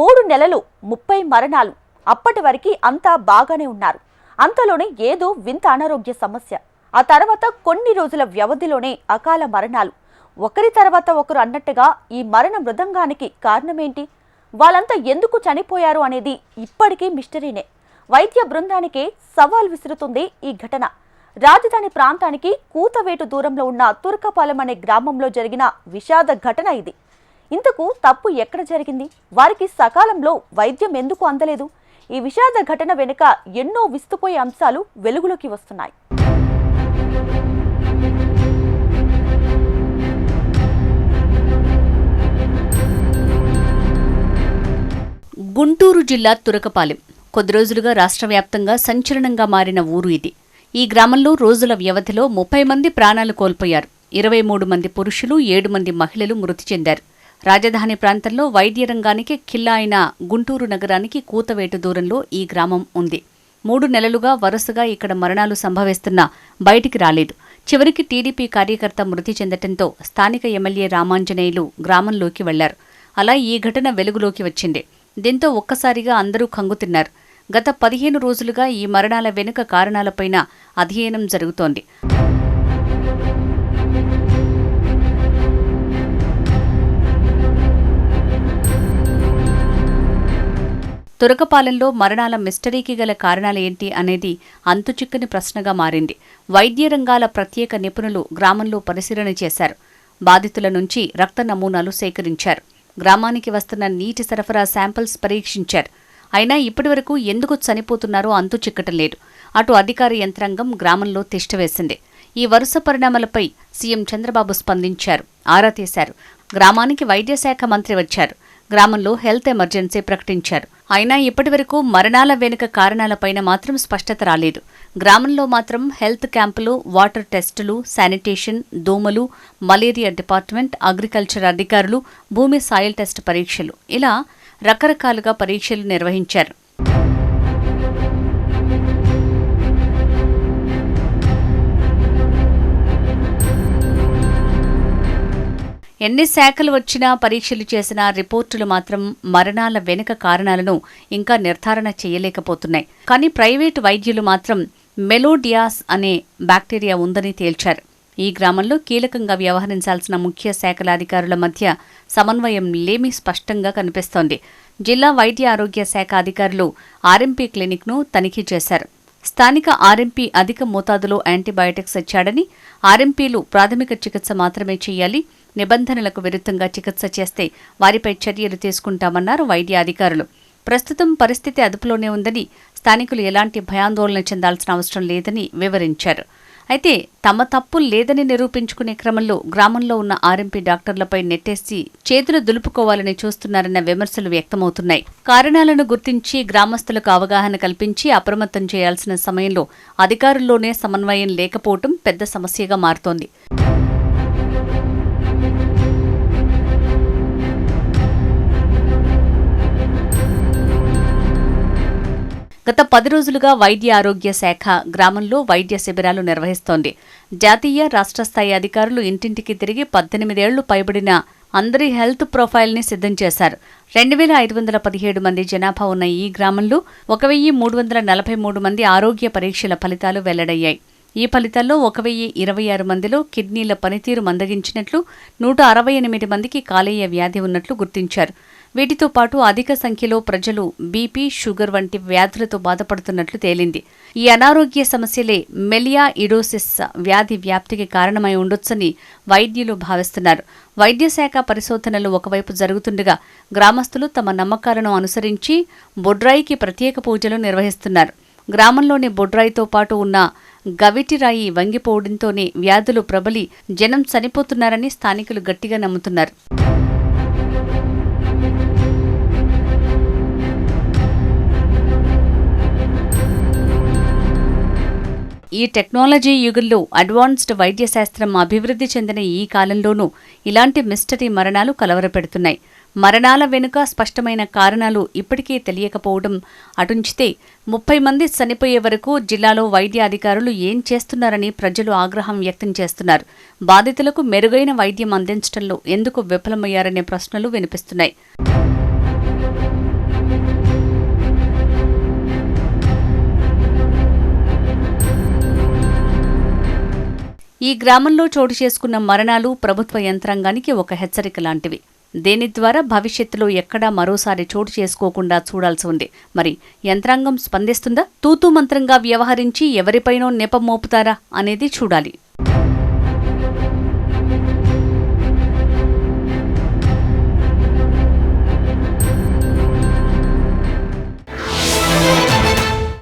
3 నెలలు 30 మరణాలు. అప్పటి వరకు అంతా బాగానే ఉన్నారు. అంతలోనే ఏదో వింత అనారోగ్య సమస్య. ఆ తర్వాత కొన్ని రోజుల వ్యవధిలోనే అకాల మరణాలు. ఒకరి తర్వాత ఒకరు అన్నట్టుగా ఈ మరణ మృదంగానికి కారణమేంటి? వాళ్ళంతా ఎందుకు చనిపోయారు అనేది ఇప్పటికీ మిస్టరీనే. వైద్య బృందానికే సవాల్ విసురుతుంది ఈ ఘటన. రాజధాని ప్రాంతానికి కూతవేటు దూరంలో ఉన్న తుర్కపాలెం అనే గ్రామంలో జరిగిన విషాద ఘటన ఇది. ఇంతకు తప్పు ఎక్కడ జరిగింది? వారికి సకాలంలో వైద్యం ఎందుకు అందలేదు? ఈ విషాద ఘటన వెనుక ఎన్నో విస్తుపోయే అంశాలు వెలుగులోకి వస్తున్నాయి. గుంటూరు జిల్లా తురకపాలెం కొద్ది రోజులుగా రాష్ట్ర వ్యాప్తంగా సంచలనంగా మారిన ఊరు ఇది. ఈ గ్రామంలో రోజుల వ్యవధిలో 30 మంది ప్రాణాలు కోల్పోయారు. 23 మంది పురుషులు, 7 మంది మహిళలు మృతి చెందారు. రాజధాని ప్రాంతంలో వైద్య రంగానికి కిల్లా అయిన గుంటూరు నగరానికి కూతవేటు దూరంలో ఈ గ్రామం ఉంది. 3 నెలలుగా వరుసగా ఇక్కడ మరణాలు సంభవిస్తున్నా బయటికి రాలేదు. చివరికి టీడీపీ కార్యకర్త మృతి చెందటంతో స్థానిక ఎమ్మెల్యే రామాంజనేయులు గ్రామంలోకి వెళ్లారు. అలా ఈ ఘటన వెలుగులోకి వచ్చింది. దీంతో ఒక్కసారిగా అందరూ కంగుతిన్నారు. గత 15 రోజులుగా ఈ మరణాల వెనుక కారణాలపైన అధ్యయనం జరుగుతోంది. తురకపాలెంలో మరణాల మిస్టరీకి గల కారణాలేంటి అనేది అంతుచిక్కని ప్రశ్నగా మారింది. వైద్య రంగాల ప్రత్యేక నిపుణులు గ్రామంలో పరిశీలన చేశారు. బాధితుల నుంచి రక్త నమూనాలు సేకరించారు. గ్రామానికి వస్తున్న నీటి సరఫరా శాంపిల్స్ పరీక్షించారు. అయినా ఇప్పటివరకు ఎందుకు చనిపోతున్నారో అంతు చిక్కటం లేదు. అటు అధికార యంత్రాంగం గ్రామంలో తిష్టవేసింది. ఈ వరుస పరిణామాలపై సీఎం చంద్రబాబు స్పందించారు, ఆరా తీశారు. గ్రామానికి వైద్య శాఖ మంత్రి వచ్చారు. గ్రామంలో హెల్త్ ఎమర్జెన్సీ ప్రకటించారు. అయినా ఇప్పటివరకు మరణాల వెనుక కారణాలపైన మాత్రం స్పష్టత రాలేదు. గ్రామంలో మాత్రం హెల్త్ క్యాంపులు, వాటర్ టెస్టులు, శానిటేషన్, దోమలు, మలేరియా డిపార్ట్మెంట్, అగ్రికల్చర్ అధికారులు, భూమి సాయిల్ టెస్ట్ పరీక్షలు ఇలా రకరకాలుగా పరీక్షలు నిర్వహించారు. ఎన్ని శాఖలు వచ్చినా పరీక్షలు చేసినా రిపోర్టులు మాత్రం మరణాల వెనుక కారణాలను ఇంకా నిర్ధారణ చేయలేకపోతున్నాయి. కానీ ప్రైవేటు వైద్యులు మాత్రం మెలోడియాస్ అనే బ్యాక్టీరియా ఉందని తేల్చారు. ఈ గ్రామంలో కీలకంగా వ్యవహరించాల్సిన ముఖ్య శాఖల అధికారుల మధ్య సమన్వయం లేమి స్పష్టంగా కనిపిస్తోంది. జిల్లా వైద్య ఆరోగ్య శాఖ అధికారులు ఆర్ఎంపీ క్లినిక్ను తనిఖీ చేశారు. స్థానిక ఆర్ఎంపీ అధిక మోతాదులో యాంటీబయాటిక్స్ ఇచ్చాడని, ఆర్ఎంపీలు ప్రాథమిక చికిత్స మాత్రమే చేయాలి, నిబంధనలకు విరుద్ధంగా చికిత్స చేస్తే వారిపై చర్యలు తీసుకుంటామన్నారు వైద్య అధికారులు. ప్రస్తుతం పరిస్థితి అదుపులోనే ఉందని, స్థానికులు ఎలాంటి భయాందోళన చెందాల్సిన అవసరం లేదని వివరించారు. అయితే తమ తప్పు లేదని నిరూపించుకునే క్రమంలో గ్రామంలో ఉన్న ఆర్ఎంపీ డాక్టర్లపై నెట్టేసి చేతులు దులుపుకోవాలని చూస్తున్నారన్న విమర్శలు వ్యక్తమవుతున్నాయి. కారణాలను గుర్తించి గ్రామస్తులకు అవగాహన కల్పించి అప్రమత్తం చేయాల్సిన సమయంలో అధికారుల్లోనే సమన్వయం లేకపోవటం పెద్ద సమస్యగా మారుతోంది. గత 10 రోజులుగా వైద్య ఆరోగ్య శాఖ గ్రామంలో వైద్య శిబిరాలు నిర్వహిస్తోంది. జాతీయ, రాష్ట్ర స్థాయి అధికారులు ఇంటింటికి తిరిగి 18 ఏళ్లు పైబడిన అందరి హెల్త్ ప్రొఫైల్ని సిద్ధం చేశారు. 2517 మంది జనాభా ఉన్న ఈ గ్రామంలో 1343 మంది ఆరోగ్య పరీక్షల ఫలితాలు వెల్లడయ్యాయి. ఈ ఫలితాల్లో 1026 మందిలో కిడ్నీల పనితీరు మందగించినట్లు, 168 మందికి కాలేయ వ్యాధి ఉన్నట్లు గుర్తించారు. వీటితో పాటు అధిక సంఖ్యలో ప్రజలు బీపీ, షుగర్ వంటి వ్యాధులతో బాధపడుతున్నట్లు తేలింది. ఈ అనారోగ్య సమస్యలే మెలియాయిడోసిస్ వ్యాధి వ్యాప్తికి కారణమై ఉండొచ్చని వైద్యులు భావిస్తున్నారు. వైద్య శాఖ పరిశోధనలు ఒకవైపు జరుగుతుండగా గ్రామస్తులు తమ నమ్మకాలను అనుసరించి బొడ్రాయికి ప్రత్యేక పూజలు నిర్వహిస్తున్నారు. గ్రామంలోని బొడ్రాయితో పాటు ఉన్న గవిటిరాయి వంగిపోవడంతోనే వ్యాధులు ప్రబలి జనం చనిపోతున్నారని స్థానికులు గట్టిగా నమ్ముతున్నారు. ఈ టెక్నాలజీ యుగంలో అడ్వాన్స్డ్ వైద్య శాస్త్రం అభివృద్ధి చెందిన ఈ కాలంలోనూ ఇలాంటి మిస్టరీ మరణాలు కలవరపెడుతున్నాయి. మరణాల వెనుక స్పష్టమైన కారణాలు ఇప్పటికీ తెలియకపోవడం అటుంచితే 30 మంది చనిపోయే వరకు జిల్లాలో వైద్య అధికారులు ఏం చేస్తున్నారని ప్రజలు ఆగ్రహం వ్యక్తం చేస్తున్నారు. బాధితులకు మెరుగైన వైద్యం అందించడంలో ఎందుకు విఫలమయ్యారనే ప్రశ్నలు వినిపిస్తున్నాయి. ఈ గ్రామంలో చోటు చేసుకున్న మరణాలు ప్రభుత్వ యంత్రాంగానికి ఒక హెచ్చరిక లాంటివి. దీని ద్వారా భవిష్యత్తులో ఎక్కడా మరోసారి చోటు చేసుకోకుండా చూడాల్సి ఉంది. మరి యంత్రాంగం స్పందిస్తుందా? తూతూ మంత్రంగా వ్యవహరించి ఎవరిపైనో నెపం మోపుతారా అనేది చూడాలి.